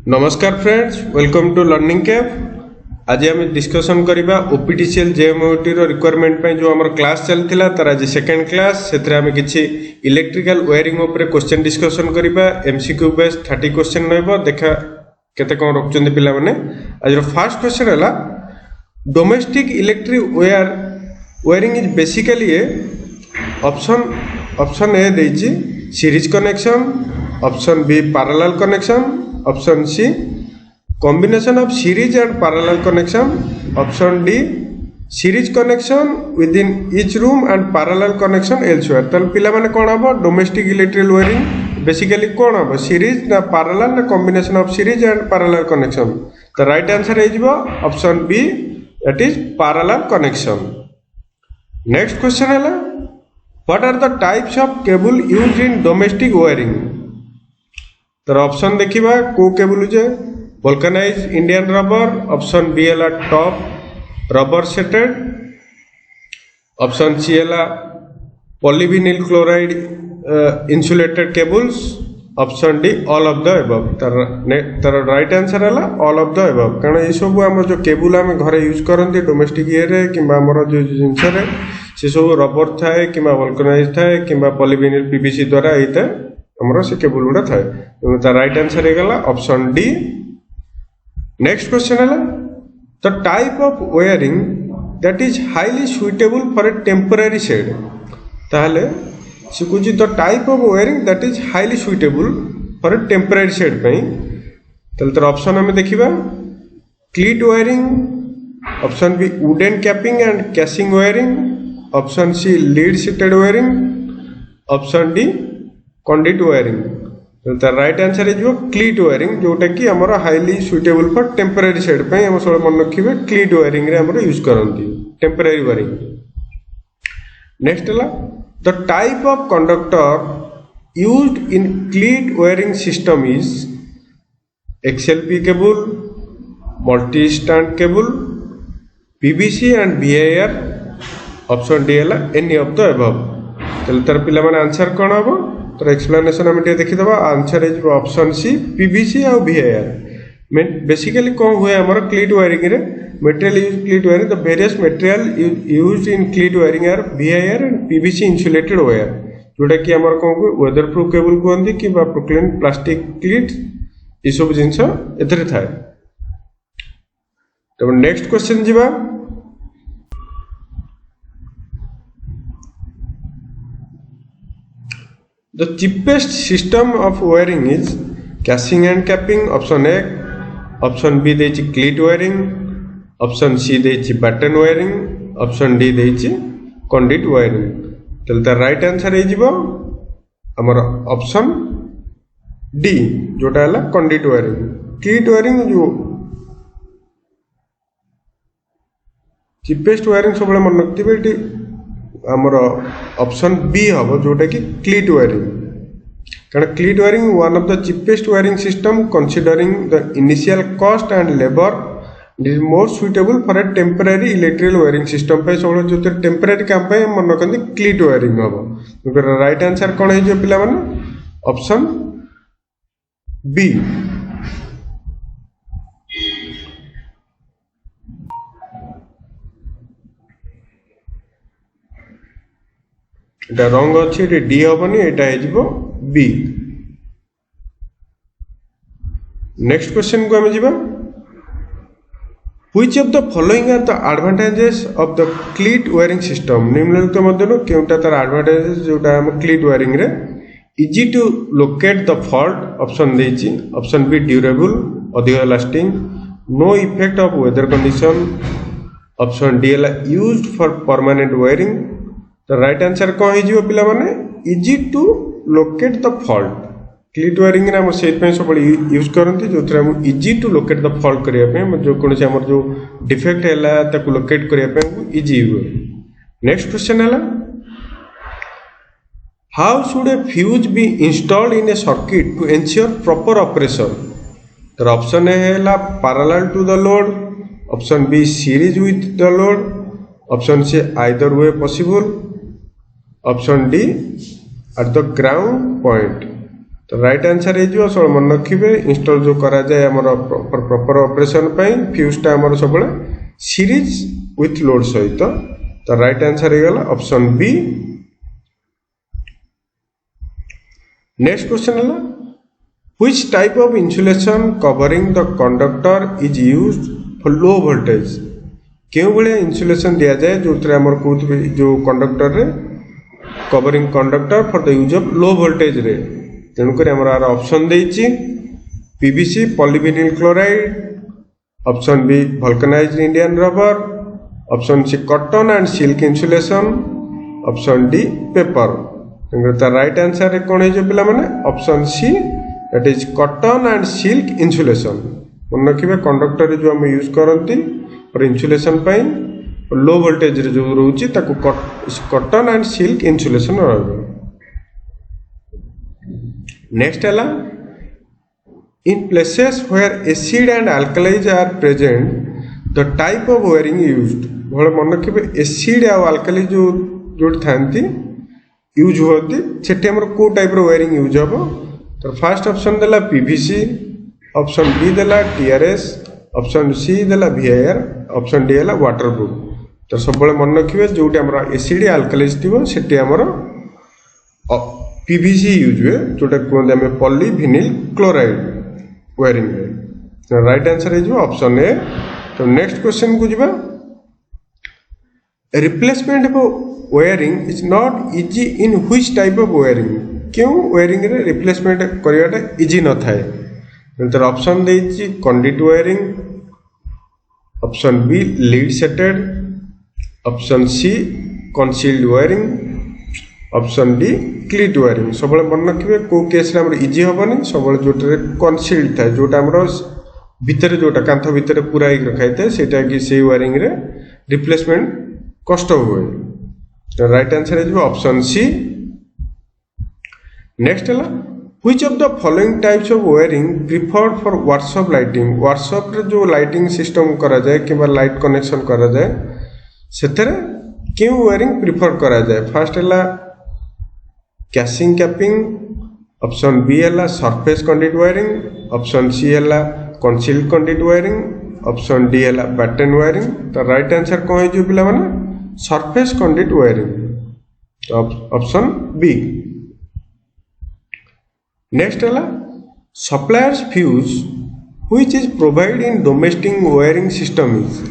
नमस्कार friends, welcome to learning cafe. आज आम डिस्कसन करवा ओपीटीसीएल जेएमओटी रिक्वायरमेंट जो आम क्लास चलता तार आज सेकेंड क्लास से आम कि इलेक्ट्रिकल वायरिंग उपर क्वेश्चन डिस्कसन करवा। एमसीक्यू बेस 30 क्वेश्चन रहा। देखा केते कौन रखुच्च पिला माने। आज फर्स्ट क्वेश्चन है domestic electric wiring is basically option A देछि series connection, option B parallel connection, option C combination of series and parallel connection, option D series connection within each room and parallel connection elsewhere. तल पिला माने कोन हबो domestic electrical wiring basically कोन हबो series ना parallel ना combination of series and parallel connection. The right answer हे जिवो option B, that is parallel connection. Next question है what are the types of cable used in domestic wiring. तर option देखिबा को केबल जे vulcanize Indian rubber, option B है tough rubber sheathed, option C है polyvinyl chloride insulated cables, option D all of the above. तर right answer है all of the above. कारण ये सब आम जो केबल आम घरे यूज करते डोमेस्टिक ये कि जो जिनस से सब रबर थाए कि वल्कनाइज थाए कि पॉलीविनिल पीवीसी द्वारा होता है हमरो से केबल गुड़ा थाए। तो राइट आंसर हे गला ऑप्शन डी। नेक्स्ट क्वेश्चन है the type of wiring that is highly suitable for a temporary shed. ताहले से कुछ the type of wiring that is highly suitable for a temporary shed पई। तल तर ऑप्शन हमें देखिबा cleat wiring, option B wooden capping and casing wiring, option C lead sheathed wiring, option D conduit wiring. तो right answer है जो cleat wiring जोटा कि हमर highly suitable for temporary shed पे हम सब मन रखिबे क्लीट वायरिंग रे हमर यूज करंती टेम्पररी वायरिंग। नेक्स्ट है the type of conductor used in cleat wiring system is XLP cable, multi strand cable, PVC and BIR, option D है एनी ऑफ द अबव। तले तार पिला माने आंसर कोन हबो। तो एक्सप्लेनेशन आम देखीदबा आंसर है ऑप्शन सी पीवीसी और बीआईआर। बेसिकली कौन हुए आमर क्लीट वायरिंग रे material use cleat wiring the various material used in cleat wiring are BIR and PVC insulated wire जोटा कि आमर कौन वेदर प्रूफ केबल कहते कि प्रोक्लेन प्लास्टिक क्लीट ये सब जिनस एथरे थाए। तो नेक्स्ट क्वेश्चन जीवा The cheapest system of wiring is casing and capping, option A, option B देछि cleat wiring, option C देछि batten wiring, option D देछि conduit wiring। तल तार राइट आंसर हे जिवो हमर ऑप्शन डी जोटा हला conduit wiring। cleat wiring जो cheapest wiring सब मन रखिबे एटी हमर ऑप्शन बी हम जोटा कि क्लीट वायरिंग। कारण क्लीट wiring one of the cheapest wiring system considering the initial cost and labour is more suitable for a temporary electrical wiring system पे सब जो टेम्पररी काम पे मन रखते क्लीट वायरिंग हम। राइट आंसर कौन है पिला माने ऑप्शन बी। रंग अच्छी डी हेनी यहाँ बी। नेक्स्ट क्वेश्चन को आम जा which of the following are the advantages of the cleat wiring system. निम्नलिखित मध्य केउटा तार एडवांटेजेस जोटा हम क्लीट वायरिंग रे easy to locate the fault, option देछि ऑप्शन बी ड्यूरेबल अधिक lasting, no effect of weather condition, option D है यूज्ड फॉर परमानेंट वायरिंग। तो राइट आंसर कौन हो पिला माने easy to locate the fault. Cleat wiring रे हम से सब यूज करते जो हम easy to locate the fault करने जो कौन से जो डिफेक्ट है लोकेट करने इजी हुए। नेक्स्ट क्वेश्चन है how should a fuse be installed in a circuit to ensure proper operation. तो ऑप्शन ए है parallel to the load, option B series with the load, option C either way possible, option D at the ground point. तो right answer हो सब मन रखिए install जो करा जाए हमर प्रॉपर ऑपरेशन पई फ्यूजटा हमर सब सीरीज विथ लोड सहित। तो राइट आंसर हो गला ऑप्शन बी। नेक्स्ट क्वेश्चन है which type of insulation covering the conductor is used for low voltage. क्यों भाया इंसुलेशन दिया जाए जो आमर कहते जो कंडक्टर रे covering conductor for the use of low voltage रे। तेणुक ऑप्शन देछि PVC polyvinyl chloride, option B vulcanised Indian rubber, option C cotton and silk insulation, option D paper. Right answer कौन है पिला माने option C that is cotton and silk insulation. मन रखिए conductor जो आम यूज करती और इंसुलेशन पाई लो वोल्टेज रे जो रोची ताकू कॉटन एंड सिल्क इंसुलेशन रहबो। नेक्स्ट है in places where acid and alkalis are present the type of wiring used. भले मन रखिए एसिड और अल्कली जो थांती यूज होती सेठी हमर को टाइप रो वायरिंग यूज हो। तो फर्स्ट ऑप्शन देला पीवीसी, ऑप्शन बी देला टीआरएस, ऑप्शन सी देला वीआईआर, ऑप्शन डी है वाटरप्रूफ। तो सब मन रखिए जो हमर एसिड अल्कलाइज थी सेठी हमर पीवीसी यूज हुए जोटा कहते हैं पॉलीविनिल क्लोराइड वायरिंग में। राइट आंसर है ऑप्शन ए। तो नेक्स्ट क्वेश्चन को जीवा replacement of wiring is not easy in which type of wiring. क्यों वायरिंग रे रिप्लेसमेंट करवाटा इजी न थाए। तो ऑप्शन देछि conduct wiring, option B lead sheathed, option C concealed wiring, option D cleat wiring. सब मन रखिए को केस रे हमर इजी होबनी सब जोटे कनसील्ड थाए जोटा हमर भितर जोटा कांथ भितर पूरा एक रखाई थाए सेटा कि से वायरिंग रे रिप्लेसमेंट कष्ट हुए। तो राइट आंसर है ऑप्शन सी। नेक्स्ट है which of the following types of wiring preferred for workshop lighting. Workshop रे जो लाइटिंग सिस्टम करा जाए कि लाइट कनेक्शन करा जाए सेथरे क्यों वायरिंग प्रिफर करा जाए। फर्स्ट है कैसिंग कैपिंग, ऑप्शन बी है surface conduct wiring, option C है concealed conduct wiring, option D है बैटन वायरिंग। तो राइट आंसर कौन है पिला माने surface conduct wiring, option B. Next है suppliers fuse which is provide in domestic wiring system is.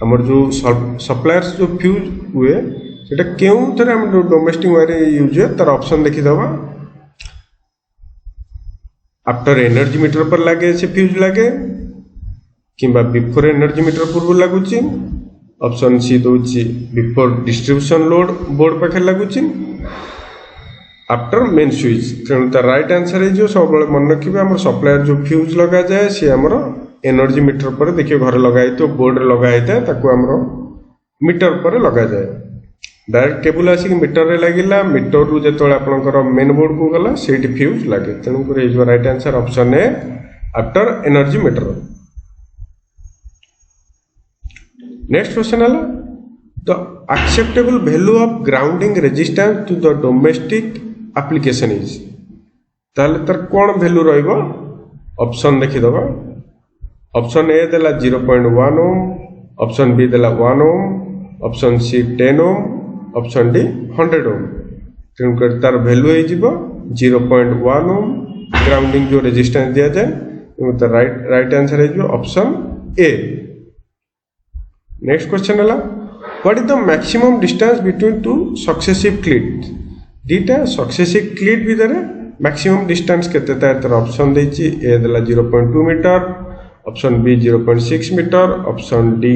हमर जो सप्लायर्स जो फ्यूज हुए सेटा क्यों थरे हम डोमेस्टिक वायरिंग यूज है तार ऑप्शन देखि दबा। आफ्टर एनर्जी मीटर पर लगे से फ्यूज लगे किंबा बिफोर एनर्जी मीटर पूर्व लगुची, ऑप्शन सी दूची बिफोर डिस्ट्रीब्यूशन लोड बोर्ड पाखे लगुची, आफ्टर मेन स्विच। तेणु तार राइट आंसर है जो सब मन रखिए आम सप्लायर जो फ्यूज लगा जाए सी आमर एनर्जी मीटर पर देखिए घर लगाई तो बोर्ड लगा है ताकू आमर मीटर पर लगा जाए। डायरेक्ट केबल आसिक मीटर रे लगिला मीटर रु जेतोले आपनकर मेन बोर्ड को गला सेठी फ्यूज लागे। तेणु कर is right answer option A after energy meter. Next question है the acceptable value of grounding resistance to the domestic application is. ताले तर कोन वैल्यू रहइबो ऑप्शन देखि दबा। ऑप्शन ए देला 0.1 ओम, ऑप्शन बी देला 1 ओम, ऑप्शन सी 10 ओम, ऑप्शन डी 100 ओम। तेणु कर तार वैल्यू है जीवो 0.1 ओम ग्राउंडिंग जो रेजिस्टेंस दिया जाए। तो राइट आंसर है जो ऑप्शन ए। नेक्स्ट क्वेश्चन है what is the maximum distance between two successive cleat. दीटा सक्सेसिव क्लीट भितर मैक्सिमम डिस्टेंस केते तार ऑप्शन देछि ए देला 0.2 metre, option B 0.6 metre, option D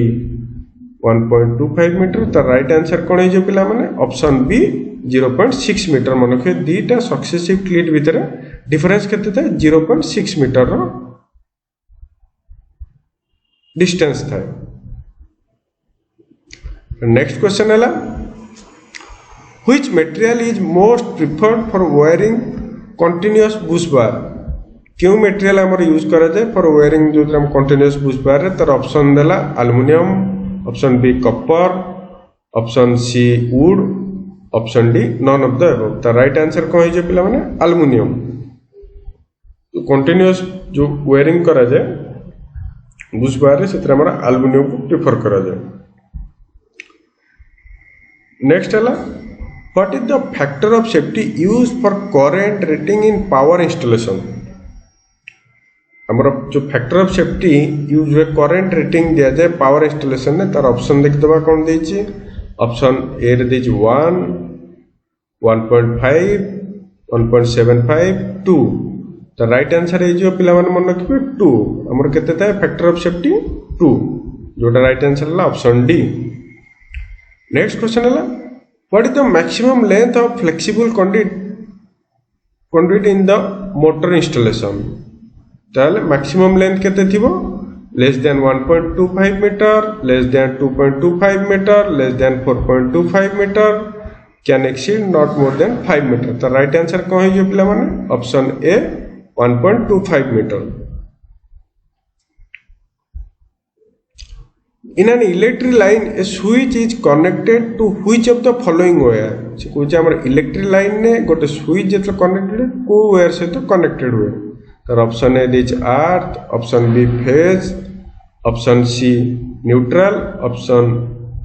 1.25 metre. तो राइट आंसर कौन है जो पिला माने ऑप्शन बी 0.6 मीटर। मन रखिए दीटा सक्सेसिव क्लीट भितर डिफरेंस केते था 0.6 मीटर रो डिस्टेंस था। नेक्स्ट क्वेश्चन है which material is most preferred for wiring continuous bus bar. क्यों मटेरियल आमर यूज करा जाए फॉर वायरिंग जो हम कंटिन्यूअस बुश बार रे। तार ऑप्शन देला aluminium, option B copper, option C wood, option D none of the above. तो राइट आंसर कौन है पिला माने एल्युमिनियम। तो कंटिन्यूअस जो वेयरिंग करा जाए बुश वायर से एल्युमिनियम को प्रिफर करा जाए। नेक्स्ट है what is the factor of safety use for current rating in power installation. हमर जो फैक्टर ऑफ सेफ्टी यूज हुए करेंट रेटिंग दिया जाए पावर इंस्टॉलेशन ने तार ऑप्शन देखि दबा कोन देछि। ऑप्शन ए रे देछि 1 1.5 1.75 2 तो राइट आंसर है जो पिला मन मन रखिबे 2 हमर केते था फैक्टर ऑफ सेफ्टी 2 जोटा राइट आंसर है ऑप्शन डी। नेक्स्ट क्वेश्चन है what is the maximum length of flexible conduct in the motor installation. ताले मैक्सिमम लेंथ केते थिबो less than 1.25 metre less than 2.25 metre less than 4.25 metre can exceed not more than 5 metre. तो right answer कौन है जो पिला माने option A 1.25 metre. In an electric line, a switch is connected to which of the following wire? से कुछ हमारे electric line ने गोटे स्विच जेतले कनेक्टेड को वायर से तो कनेक्टेड हुए। तर option A this earth, option B phase, option C neutral, option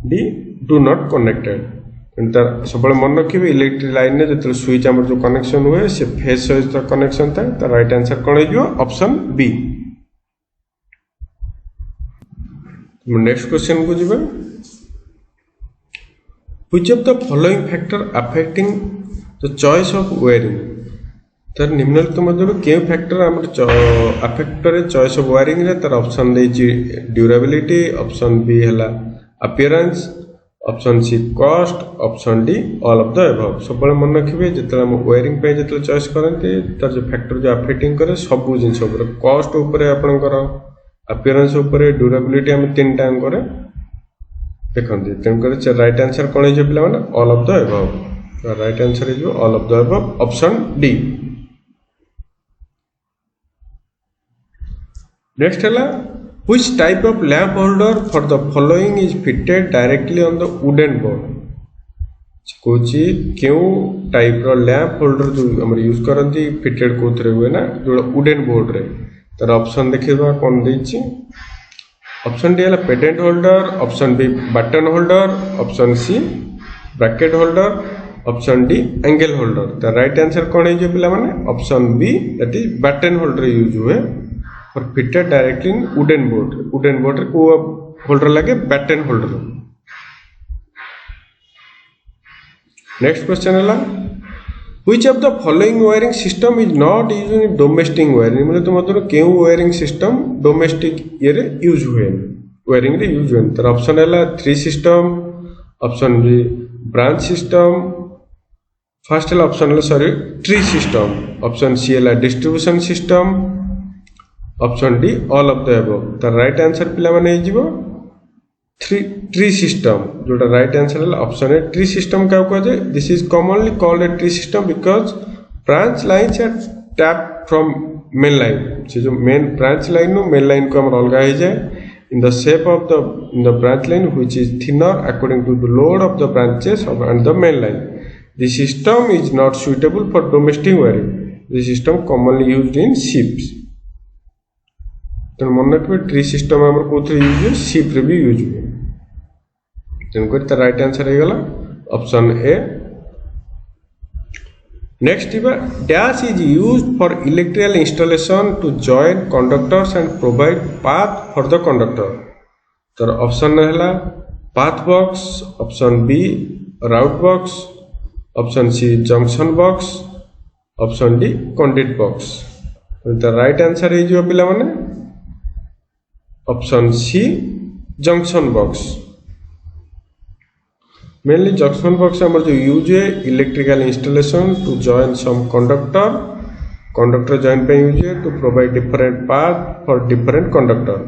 D do not connected. तर सब मन रखिए इलेक्ट्रिक लाइन ने जेतले स्विच हमर जो कनेक्शन हुए से फेज सहित कनेक्शन था। तो राइट आंसर कौन है ऑप्शन बी। नेक्स्ट क्वेश्चन को जीवा which of the following factor affecting the choice of wiring. तर निम्नलिखित मध्यरु केउ फैक्टर हमर अफेक्ट करे चॉइस ऑफ वायरिंग रे। तर ऑप्शन देछि ड्यूरेबिलिटी, ऑप्शन बी हला appearance, option C cost, option D all of the above. सब मन रखिबे जेतले हम वायरिंग पे जेतले चॉइस करते तर जो फैक्टर जो अफेक्टिंग करे सब जिंस ऊपर कॉस्ट ऊपर आपनकर अपीयरेंस ऊपर ड्यूरेबिलिटी हम तीन टाइम करे देखंती तेन करे राइट आंसर कोन है पिला माने ऑल ऑफ द अबव। तो right answer is all of the above option D. Next है which type of lamp holder for the following is fitted directly on the wooden board. कोची क्यों type रो lamp holder जो हम use करंती fitted कोथरे हुए ना जो wooden board रे। तर ऑप्शन देखिबा कोन देछि। ऑप्शन डी है pendant holder, option B button holder, option C bracket holder, option D angle holder. तो राइट आंसर कौन है जो पिला माने option B that is button holder use हुए for fitted directly in wooden board. Wooden board रे को holder लगे बटन होल्डर। नेक्स्ट क्वेश्चन है Which of the following wiring system is not used in domestic wiring? मतलब तो मतलब क्यों wiring system domestic ये रे use हुए wiring रे use हुए। तो ऑप्शन है 3 system, option B branch system, first है ऑप्शन है sorry tree system, option C है distribution system, option D all of the above। तो राइट आंसर पिला माने जीवो ट्री सिस्टम जोटा राइट आंसर है ऑप्शन है ट्री सिस्टम क्या कहा जाए। This is commonly called a tree system because branch lines are tap from main line. से जो मेन ब्रांच लाइन नो मेन लाइन को हम अलग हो जाए in the shape of the branch line which is thinner according to the load of the branches and the main line. This system is not suitable for domestic wiring. This system commonly used in ships. तो मन रखिए tree system हमर कोथरे use है ship रे भी use हुए। तेणुकर तो राइट आंसर है option A. Next dash is use for electrical installation to join conductors and provide path for the conductor. तो ऑप्शन है path box, option B route box, option C junction box, option D conduct box. तो right answer है जो पिला माने option C junction box. Mainly junction box हमारे जो use है electrical installation to join some conductor join पे use है to provide different path for different conductor.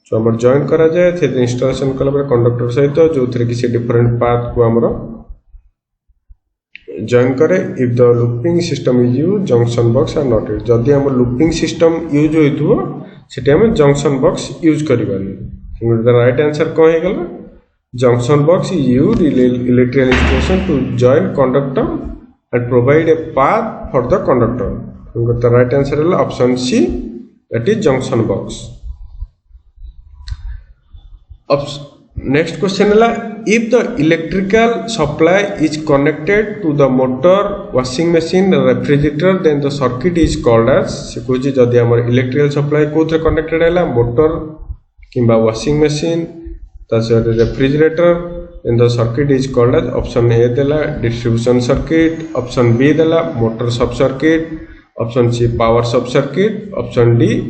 जो हमारे जॉइन करा जाए थे इंस्टॉलेशन कला कंडक्टर सहित जो थे किसी डिफरेंट पाथ को हमारा जॉइन करे। If the looping system is use junction box are not use. जदि हम लूपिंग सिस्टम यूज होइथुबो सेठी हम जंक्शन बॉक्स यूज करिबानी। द राइट आंसर कौन है गला junction box is used in electrical installation to join conductor and provide a path for the conductor। The right answer है option C that is junction box. Next question है if the electrical supply is connected to the motor washing machine refrigerator then the circuit is called as से कहूँ जदि आम electrical supply कौन connected है motor किंबा washing machine सहित refrigerator then the circuit is called as option A देला distribution circuit, option B देला motor sub circuit, option C power sub circuit, option D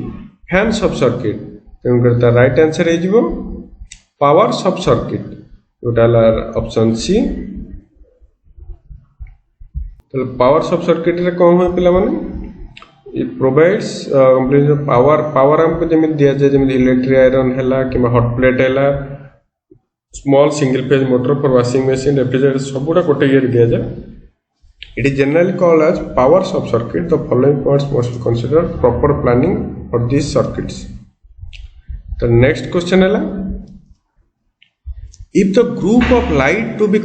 fan सब सर्किट। तेणुकर द राइट आंसर है power sub circuit जोटा option C. तो power sub circuit रे कौन हुए पिला माने इट प्रोवाइड्स पावर हमको जमी दिया जाए जमी इलेक्ट्रिक आयरन है कि हॉट प्लेट है small single phase motor for washing machine refrigerator सबुटा गोटे ये दिया जाए। It is generally called as power sub circuit. The following points must be considered proper planning for this circuits. तो next question है if the group of light to be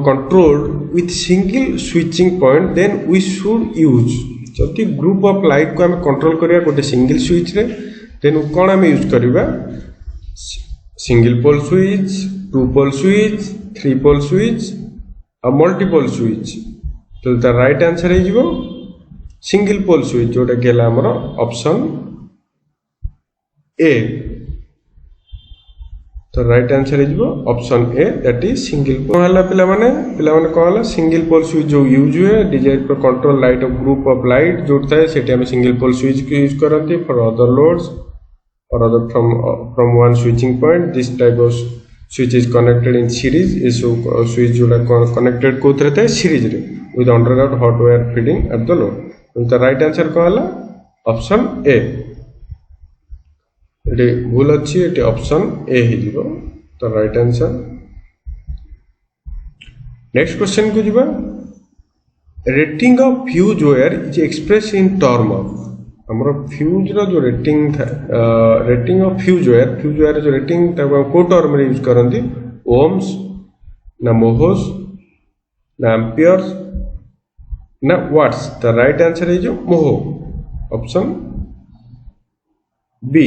controlled with single switching point then we should use जदि group of light को हमें control करिया गोटे single switch रे then कौन हमें यूज करिबा single pole switch, two pole switch, three pole switch और मल्टीपोल स्विच। तो द राइट आंसर है जीवो सिंगल पोल स्विच जोटा गेला हमर ऑप्शन ए। तो राइट आंसर है option A that is single pole. पिला माने कौन सिंगल पोल स्विच जो यूज हुए design for control light of group of light जो था सेठी हम सिंगल पोल स्विच को यूज करते फॉर अदर लोड्स और other from one switching point this type of switch is connected in series. ये सब स्विच जोड़ा कनेक्टेड कोथ रहता है सीरीज रे with underground hot wire feeding at the load. तो राइट आंसर कौन ऑप्शन ए। ये भूल अच्छी ये ऑप्शन ए हो तो राइट आंसर। नेक्स्ट क्वेश्चन को जीवा rating of fuse wire is express in term of हमरो फ्यूज रो जो रेटिंग था रेटिंग ऑफ फ्यूज वायर जो रेटिंग को टर्म रे यूज करंती ओम्स ना मोहोस ना एम्पियर्स ना वाट्स। द राइट आंसर है जो मोहो ऑप्शन बी।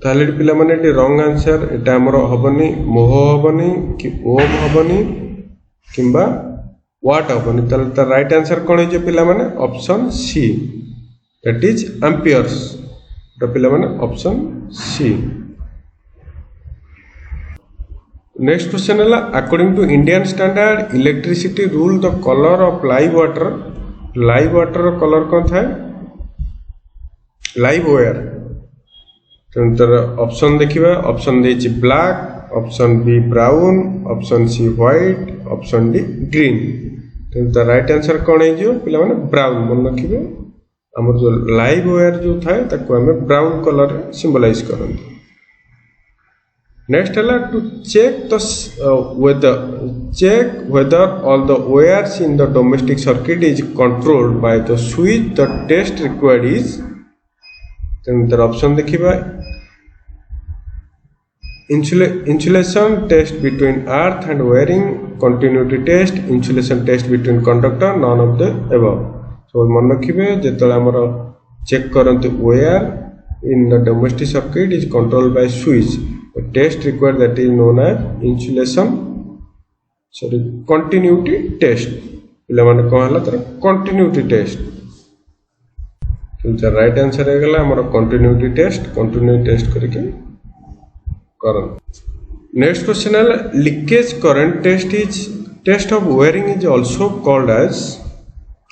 ताले पिला माने रंग आंसर एटा हमर हबनी मोह हबनी कि ओम हबनी किंबा वाट हबनी। ताले त राइट आंसर कोन है पिला माने option C that is amperes. तो पिला माने ऑप्शन सी। नेक्स्ट क्वेश्चन है according to Indian standard electricity rule the colour of live water colour कौन था लाइव वायर। तर ऑप्शन देखिबा ऑप्शन देछि black, option B brown, option C white, option D green. तो द राइट आंसर कोन है जो पिला माने ब्राउन मन रखिबे हमर जो लाइव वायर जो थाए ताको हमें ब्राउन कलर सिंबलाइज करंती। नेक्स्ट है to check the whether all the wires in the domestic circuit is controlled by the switch the test required is। तर ऑप्शन देखिबा insulation test between earth and wiring, continuity test, insulation test between conductor, none of the above। so मन रखिबे जेतले हमर check करंते wire in the domestic circuit is controlled by switch the test required that is known as continuity test। पिला माने कोन हला तर continuity test। तो राइट आंसर है गला हमर कंटिन्यूटी टेस्ट करके करन। नेक्स्ट क्वेश्चन है leakage current test of wiring is also called as.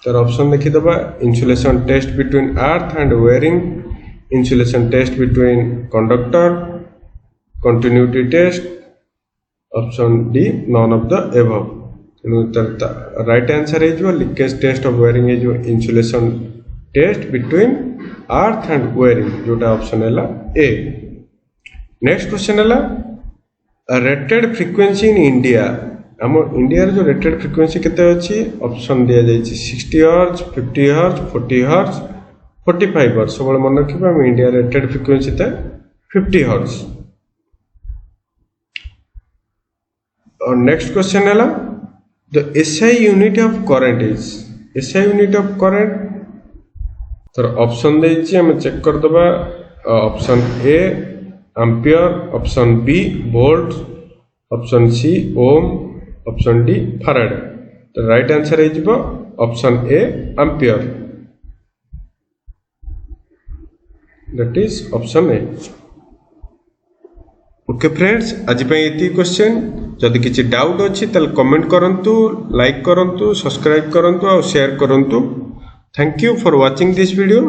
तर ऑप्शन देखि दबा insulation test between earth and wiring, insulation test between conductor, continuity test, option D none of the above. Right answer है जो leakage test of wiring है जो insulation test between earth and wiring जोटा option है A. Next question है rated frequency in India. हम India जो rated frequency केते अछि ऑप्शन दिया जाय 60 हर्ट्ज, 50 हर्ट्ज, 40 हर्ट्ज, 45 हर्ट्ज। सब मन रखिबा हम इंडिया रेटेड फ्रीक्वेंसी था 50 हर्ट्ज। और नेक्स्ट क्वेश्चन है the SI unit of current is. SI unit of current तो ऑप्शन देछि हम चेक कर दबा option A ampere option B volt option C ohm option D farad तो राइट आंसर है जिवो option A ampere that is option A okay friends आज ये क्वेश्चन जदि किसी डाउट अच्छी ताल कमेंट करंतु लाइक करंतु सब्सक्राइब करंतु और शेयर करंतु thank you for watching this video.